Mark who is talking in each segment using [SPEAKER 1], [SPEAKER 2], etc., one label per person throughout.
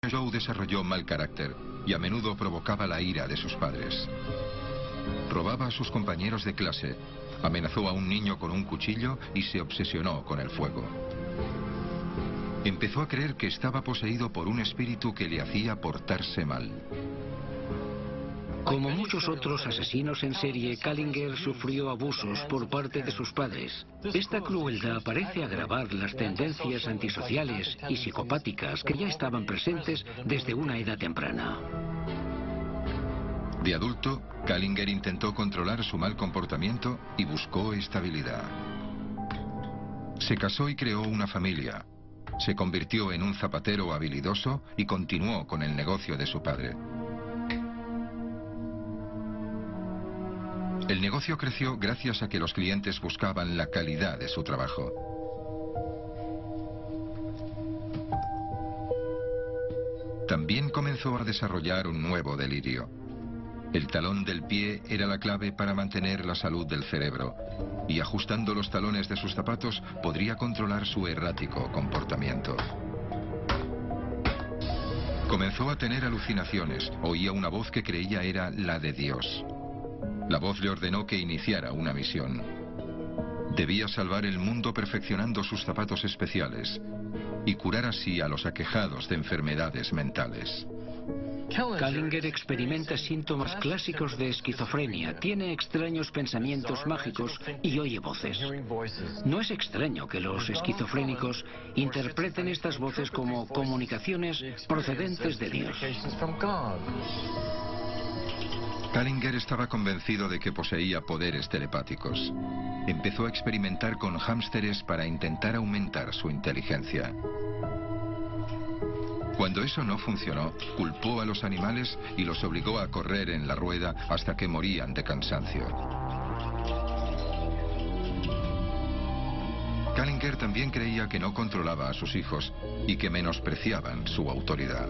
[SPEAKER 1] Joe desarrolló mal carácter y a menudo provocaba la ira de sus padres. Robaba a sus compañeros de clase, amenazó a un niño con un cuchillo y se obsesionó con el fuego. Empezó a creer que estaba poseído por un espíritu que le hacía portarse mal.
[SPEAKER 2] Como muchos otros asesinos en serie, Kallinger sufrió abusos por parte de sus padres. Esta crueldad parece agravar las tendencias antisociales y psicopáticas que ya estaban presentes desde una edad temprana.
[SPEAKER 1] De adulto, Kallinger intentó controlar su mal comportamiento y buscó estabilidad. Se casó y creó una familia. Se convirtió en un zapatero habilidoso y continuó con el negocio de su padre. El negocio creció gracias a que los clientes buscaban la calidad de su trabajo. También comenzó a desarrollar un nuevo delirio. El talón del pie era la clave para mantener la salud del cerebro, y ajustando los talones de sus zapatos podría controlar su errático comportamiento. Comenzó a tener alucinaciones, oía una voz que creía era la de Dios. La voz le ordenó que iniciara una misión. Debía salvar el mundo perfeccionando sus zapatos especiales y curar así a los aquejados de enfermedades mentales.
[SPEAKER 2] Kallinger experimenta síntomas clásicos de esquizofrenia, tiene extraños pensamientos mágicos y oye voces. No es extraño que los esquizofrénicos interpreten estas voces como comunicaciones procedentes de Dios.
[SPEAKER 1] Kallinger estaba convencido de que poseía poderes telepáticos. Empezó a experimentar con hámsteres para intentar aumentar su inteligencia. Cuando eso no funcionó, culpó a los animales y los obligó a correr en la rueda hasta que morían de cansancio. Kallinger también creía que no controlaba a sus hijos y que menospreciaban su autoridad.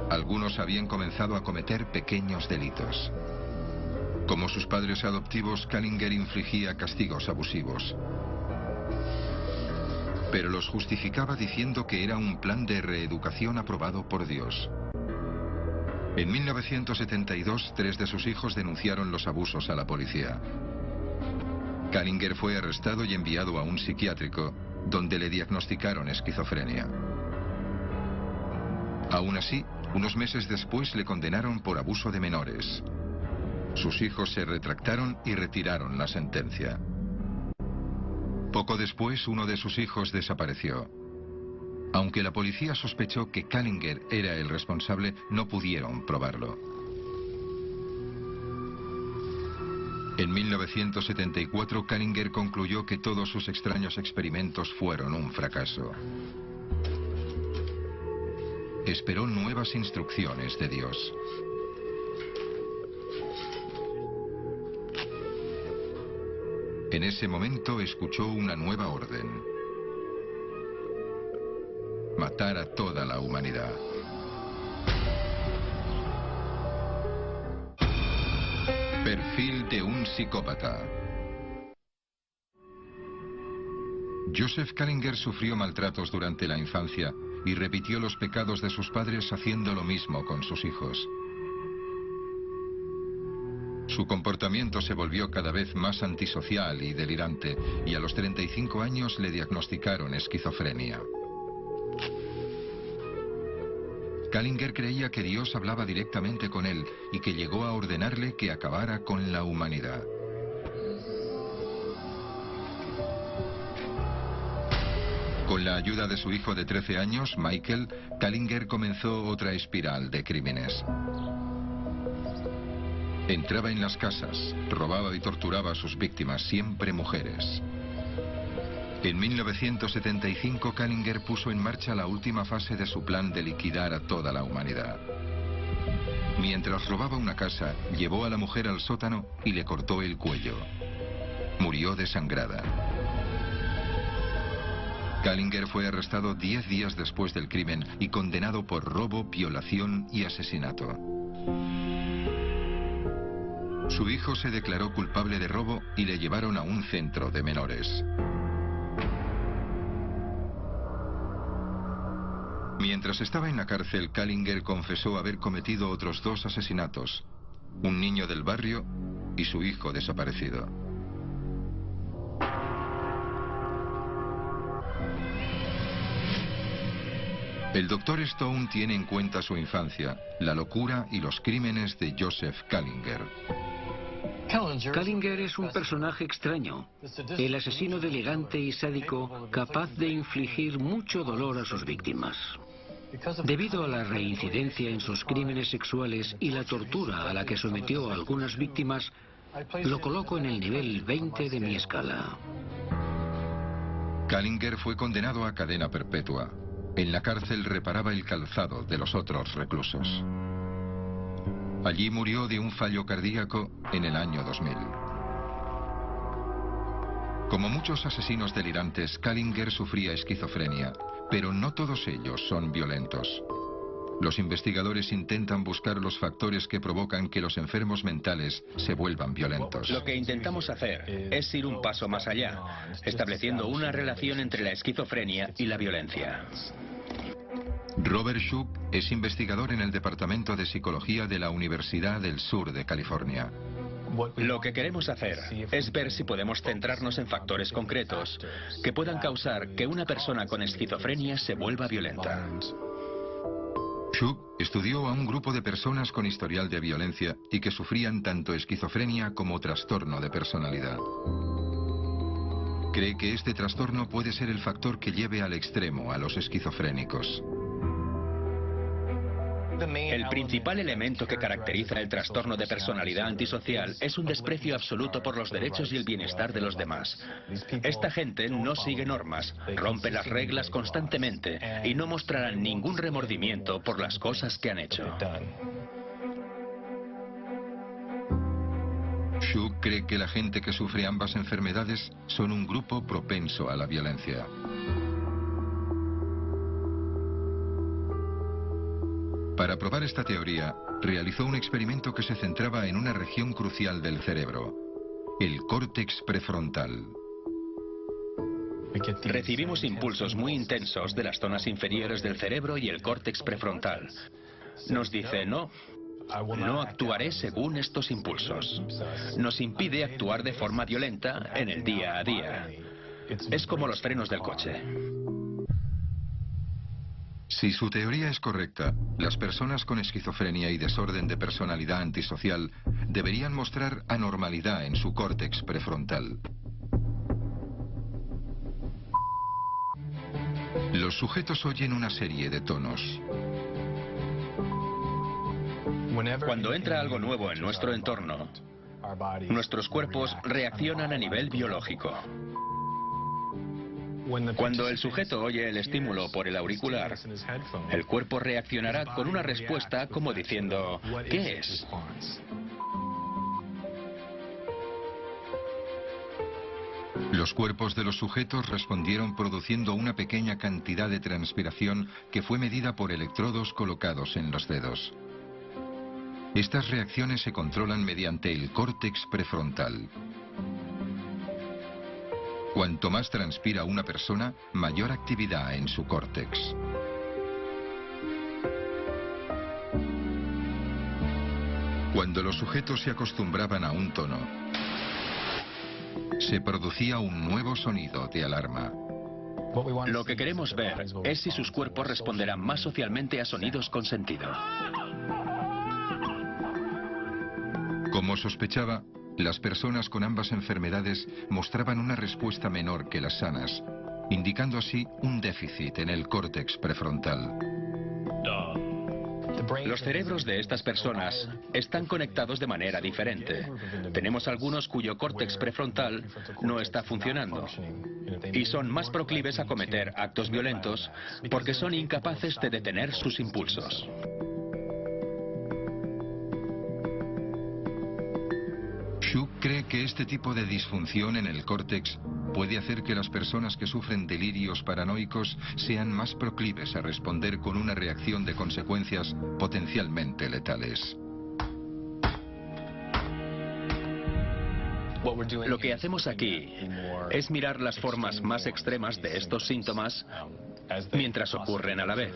[SPEAKER 1] Algunos habían comenzado a cometer pequeños delitos. Como sus padres adoptivos, Kallinger infligía castigos abusivos. Pero los justificaba diciendo que era un plan de reeducación aprobado por Dios. En 1972, 3 de sus hijos denunciaron los abusos a la policía. Kallinger fue arrestado y enviado a un psiquiátrico, donde le diagnosticaron esquizofrenia. Aún así, unos meses después le condenaron por abuso de menores. Sus hijos se retractaron y retiraron la sentencia. Poco después, uno de sus hijos desapareció. Aunque la policía sospechó que Kallinger era el responsable, no pudieron probarlo. En 1974, Kallinger concluyó que todos sus extraños experimentos fueron un fracaso. Esperó nuevas instrucciones de Dios. En ese momento escuchó una nueva orden: matar a toda la humanidad. Perfil de un psicópata. Joseph Kallinger sufrió maltratos durante la infancia y repitió los pecados de sus padres haciendo lo mismo con sus hijos. Su comportamiento se volvió cada vez más antisocial y delirante, y a los 35 años le diagnosticaron esquizofrenia. Kallinger creía que Dios hablaba directamente con él y que llegó a ordenarle que acabara con la humanidad. Con la ayuda de su hijo de 13 años, Michael, Kallinger comenzó otra espiral de crímenes. Entraba en las casas, robaba y torturaba a sus víctimas, siempre mujeres. En 1975, Kallinger puso en marcha la última fase de su plan de liquidar a toda la humanidad. Mientras robaba una casa, llevó a la mujer al sótano y le cortó el cuello. Murió desangrada. Kallinger fue arrestado 10 días después del crimen y condenado por robo, violación y asesinato. Su hijo se declaró culpable de robo y le llevaron a un centro de menores. Mientras estaba en la cárcel, Kallinger confesó haber cometido otros 2 asesinatos, un niño del barrio y su hijo desaparecido. El Dr. Stone tiene en cuenta su infancia, la locura y los crímenes de Joseph Kallinger.
[SPEAKER 2] Kallinger es un personaje extraño, el asesino elegante y sádico capaz de infligir mucho dolor a sus víctimas. Debido a la reincidencia en sus crímenes sexuales y la tortura a la que sometió a algunas víctimas, lo coloco en el nivel 20 de mi escala.
[SPEAKER 1] Kallinger fue condenado a cadena perpetua. En la cárcel reparaba el calzado de los otros reclusos. Allí murió de un fallo cardíaco en el año 2000. Como muchos asesinos delirantes, Kallinger sufría esquizofrenia, pero no todos ellos son violentos. Los investigadores intentan buscar los factores que provocan que los enfermos mentales se vuelvan violentos.
[SPEAKER 3] Lo que intentamos hacer es ir un paso más allá, estableciendo una relación entre la esquizofrenia y la violencia.
[SPEAKER 1] Robert Schuck es investigador en el Departamento de Psicología de la Universidad del Sur de California.
[SPEAKER 3] Lo que queremos hacer es ver si podemos centrarnos en factores concretos que puedan causar que una persona con esquizofrenia se vuelva violenta.
[SPEAKER 1] Schuck estudió a un grupo de personas con historial de violencia y que sufrían tanto esquizofrenia como trastorno de personalidad. Cree que este trastorno puede ser el factor que lleve al extremo a los esquizofrénicos.
[SPEAKER 3] El principal elemento que caracteriza el trastorno de personalidad antisocial es un desprecio absoluto por los derechos y el bienestar de los demás. Esta gente no sigue normas, rompe las reglas constantemente y no mostrarán ningún remordimiento por las cosas que han hecho.
[SPEAKER 1] Schuck cree que la gente que sufre ambas enfermedades son un grupo propenso a la violencia. Para probar esta teoría, realizó un experimento que se centraba en una región crucial del cerebro, el córtex prefrontal.
[SPEAKER 3] Recibimos impulsos muy intensos de las zonas inferiores del cerebro y el córtex prefrontal. Nos dice, no actuaré según estos impulsos. Nos impide actuar de forma violenta en el día a día. Es como los frenos del coche.
[SPEAKER 1] Si su teoría es correcta, las personas con esquizofrenia y desorden de personalidad antisocial deberían mostrar anormalidad en su córtex prefrontal. Los sujetos oyen una serie de tonos.
[SPEAKER 3] Cuando entra algo nuevo en nuestro entorno, nuestros cuerpos reaccionan a nivel biológico. Cuando el sujeto oye el estímulo por el auricular, el cuerpo reaccionará con una respuesta como diciendo, ¿qué es?
[SPEAKER 1] Los cuerpos de los sujetos respondieron produciendo una pequeña cantidad de transpiración que fue medida por electrodos colocados en los dedos. Estas reacciones se controlan mediante el córtex prefrontal. Cuanto más transpira una persona, mayor actividad en su córtex. Cuando los sujetos se acostumbraban a un tono, se producía un nuevo sonido de alarma.
[SPEAKER 3] Lo que queremos ver es si sus cuerpos responderán más socialmente a sonidos con sentido.
[SPEAKER 1] Como sospechaba, las personas con ambas enfermedades mostraban una respuesta menor que las sanas, indicando así un déficit en el córtex prefrontal.
[SPEAKER 3] Los cerebros de estas personas están conectados de manera diferente. Tenemos algunos cuyo córtex prefrontal no está funcionando y son más proclives a cometer actos violentos porque son incapaces de detener sus impulsos.
[SPEAKER 1] Schuck cree que este tipo de disfunción en el córtex puede hacer que las personas que sufren delirios paranoicos sean más proclives a responder con una reacción de consecuencias potencialmente letales.
[SPEAKER 3] Lo que hacemos aquí es mirar las formas más extremas de estos síntomas mientras ocurren a la vez.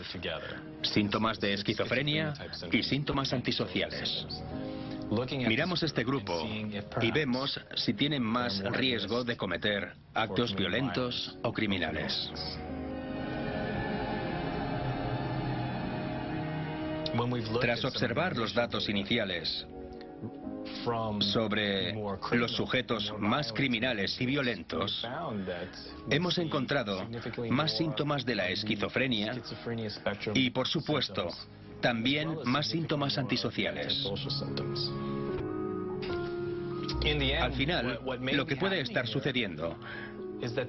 [SPEAKER 3] Síntomas de esquizofrenia y síntomas antisociales. Miramos este grupo y vemos si tienen más riesgo de cometer actos violentos o criminales. Tras observar los datos iniciales sobre los sujetos más criminales y violentos, hemos encontrado más síntomas de la esquizofrenia y, por supuesto, también más síntomas antisociales. Al final, lo que puede estar sucediendo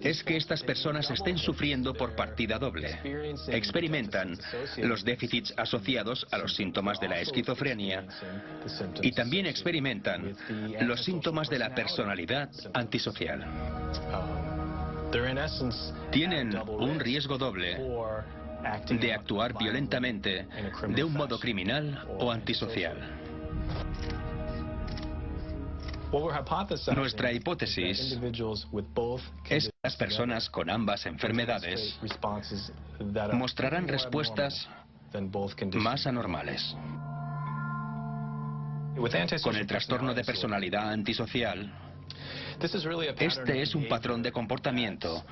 [SPEAKER 3] es que estas personas estén sufriendo por partida doble. Experimentan los déficits asociados a los síntomas de la esquizofrenia y también experimentan los síntomas de la personalidad antisocial. Tienen un riesgo doble de actuar violentamente de un modo criminal o antisocial. Nuestra hipótesis es que las personas con ambas enfermedades mostrarán respuestas más anormales. Con el trastorno de personalidad antisocial, este es un patrón de comportamiento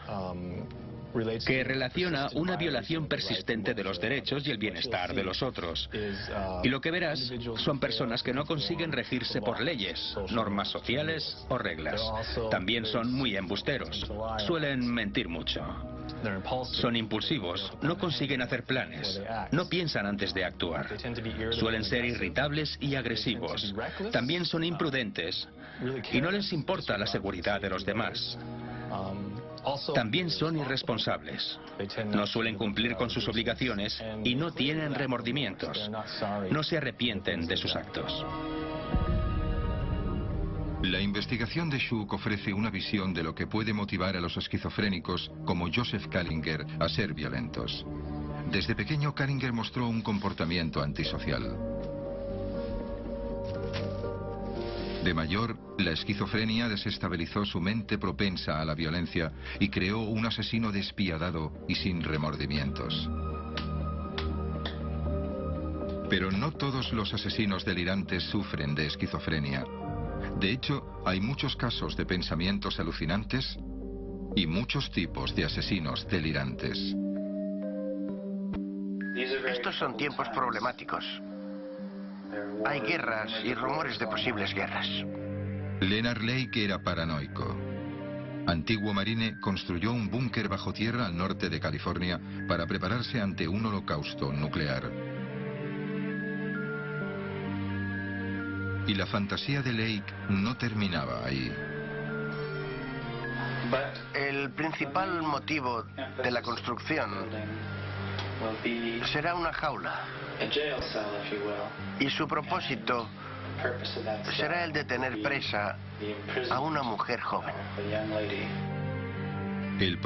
[SPEAKER 3] que relaciona una violación persistente de los derechos y el bienestar de los otros. Y lo que verás son personas que no consiguen regirse por leyes, normas sociales o reglas. También son muy embusteros. Suelen mentir mucho. Son impulsivos, no consiguen hacer planes, no piensan antes de actuar. Suelen ser irritables y agresivos. También son imprudentes y no les importa la seguridad de los demás. También son irresponsables. No suelen cumplir con sus obligaciones y no tienen remordimientos. No se arrepienten de sus actos.
[SPEAKER 1] La investigación de Schuch ofrece una visión de lo que puede motivar a los esquizofrénicos como Joseph Kallinger a ser violentos. Desde pequeño, Kallinger mostró un comportamiento antisocial. De mayor, la esquizofrenia desestabilizó su mente propensa a la violencia y creó un asesino despiadado y sin remordimientos. Pero no todos los asesinos delirantes sufren de esquizofrenia. De hecho, hay muchos casos de pensamientos alucinantes y muchos tipos de asesinos delirantes.
[SPEAKER 4] Estos son tiempos problemáticos. Hay guerras y rumores de posibles guerras.
[SPEAKER 1] Leonard Lake era paranoico. Antiguo marine, construyó un búnker bajo tierra al norte de California para prepararse ante un holocausto nuclear. Y la fantasía de Lake no terminaba ahí.
[SPEAKER 4] El principal motivo de la construcción será una jaula. Y su propósito será el de tener presa a una mujer joven.
[SPEAKER 1] El